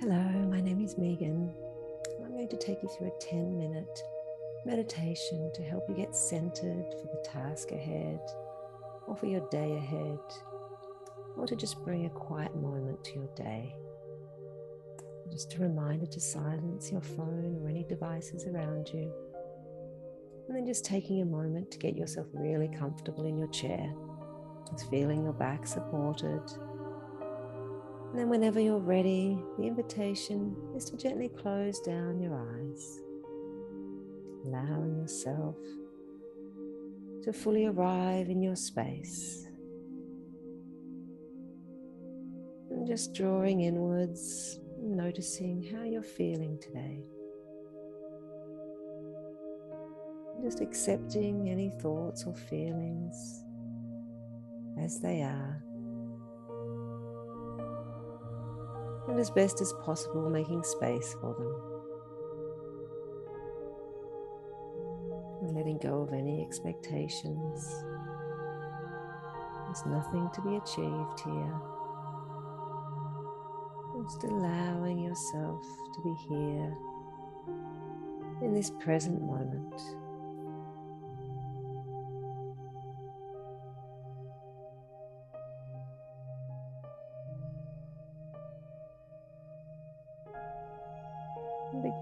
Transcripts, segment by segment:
Hello, my name is Megan. I'm going to take you through a 10-minute meditation to help you get centered for the task ahead, or for your day ahead, or to just bring a quiet moment to your day. Just a reminder to silence your phone or any devices around you. And then just taking a moment to get yourself really comfortable in your chair, just feeling your back supported. And then whenever you're ready, the invitation is to gently close down your eyes, allowing yourself to fully arrive in your space. And just drawing inwards, noticing how you're feeling today. Just accepting any thoughts or feelings as they are. And as best as possible, making space for them. And letting go of any expectations. There's nothing to be achieved here. Just allowing yourself to be here in this present moment.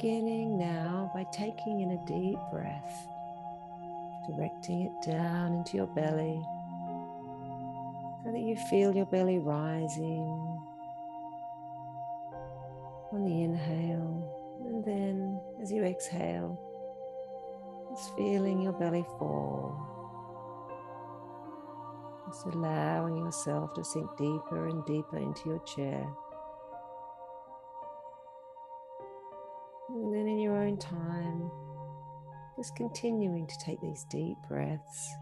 Beginning now by taking in a deep breath, directing it down into your belly so that you feel your belly rising on the inhale, and then as you exhale, just feeling your belly fall, just allowing yourself to sink deeper and deeper into your chair. And then in your own time, just continuing to take these deep breaths,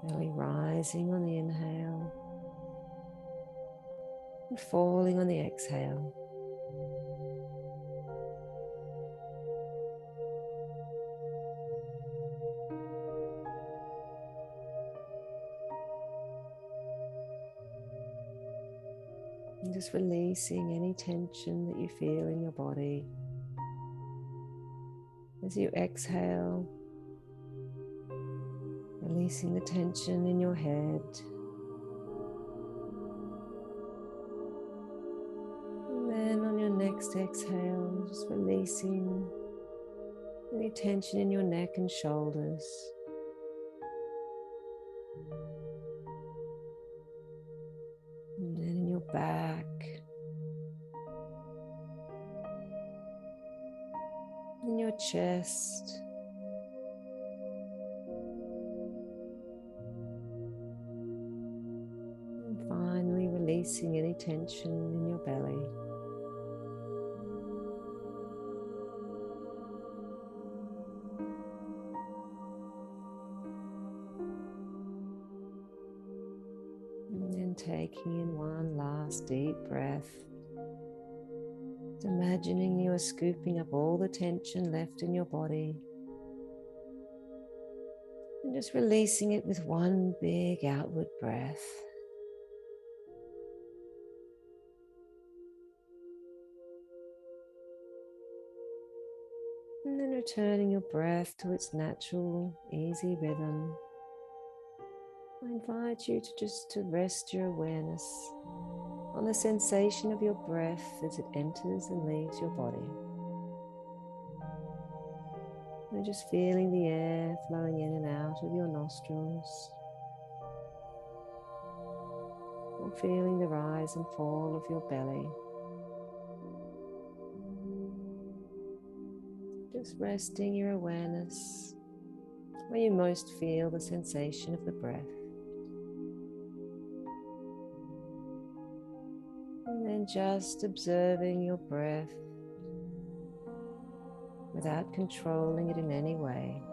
belly rising on the inhale and falling on the exhale. And just releasing any tension that you feel in your body. As you exhale, releasing the tension in your head. And then on your next exhale, just releasing any tension in your neck and shoulders. And then in your back. In your chest. And finally releasing any tension in your belly. And then taking in one last deep breath. Imagining you are scooping up all the tension left in your body and just releasing it with one big outward breath. And then returning your breath to its natural, easy rhythm. I invite you to rest your awareness on the sensation of your breath as it enters and leaves your body. And just feeling the air flowing in and out of your nostrils. And feeling the rise and fall of your belly. Just resting your awareness where you most feel the sensation of the breath. And then just observing your breath without controlling it in any way.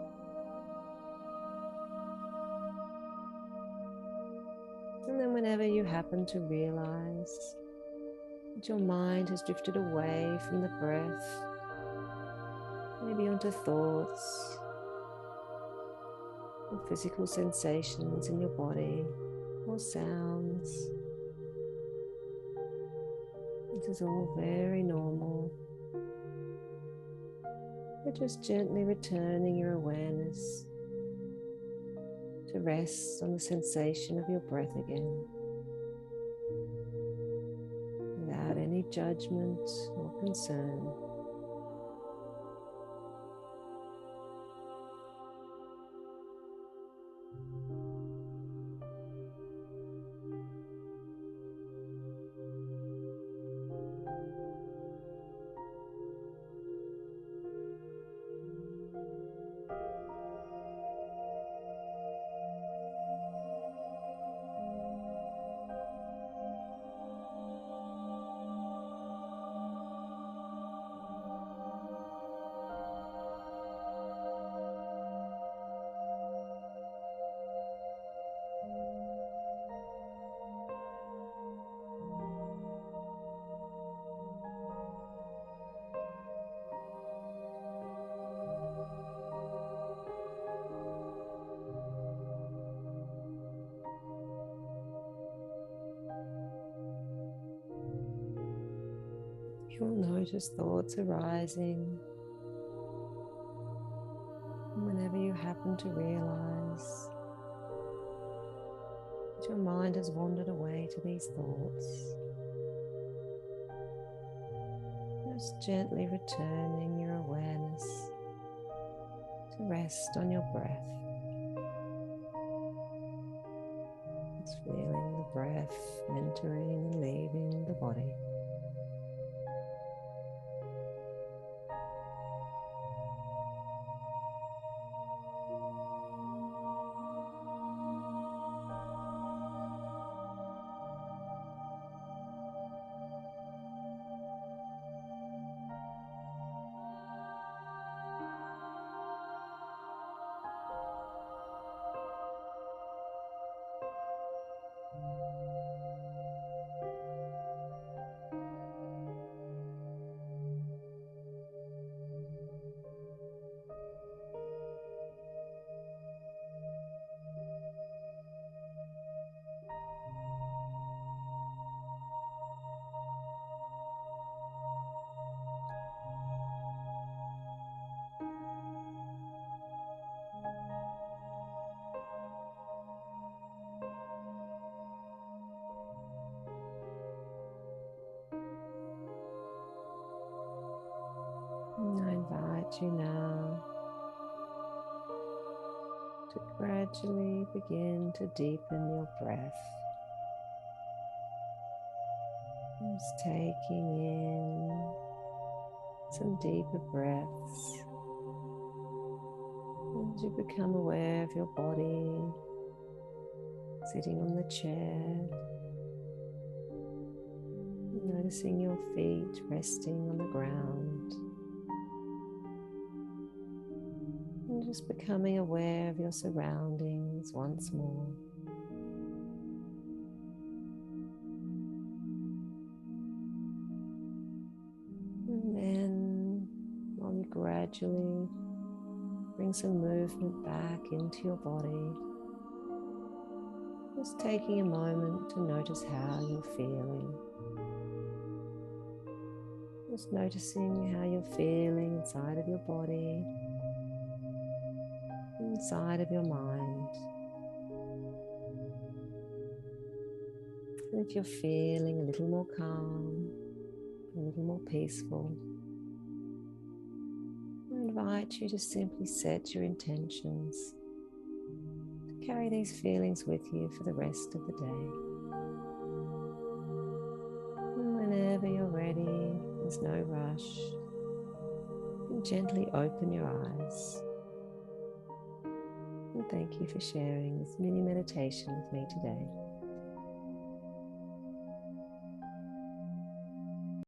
And then whenever you happen to realize that your mind has drifted away from the breath, maybe onto thoughts or physical sensations in your body or sounds, This is all very normal. We're just gently returning your awareness to rest on the sensation of your breath again, without any judgment or concern. You'll notice thoughts arising. And whenever you happen to realize that your mind has wandered away to these thoughts, just gently returning your awareness to rest on your breath. Just feeling the breath entering and leaving the body. And I invite you now to gradually begin to deepen your breath. Just taking in some deeper breaths as you become aware of your body, sitting on the chair, noticing your feet resting on the ground. And just becoming aware of your surroundings once more. And then, while you gradually bring some movement back into your body, just taking a moment to notice how you're feeling. Just noticing how you're feeling inside of your body, inside of your mind. And if you're feeling a little more calm, a little more peaceful, I invite you to simply set your intentions to carry these feelings with you for the rest of the day. And whenever you're ready, there's no rush, you can gently open your eyes. And thank you for sharing this mini meditation with me today.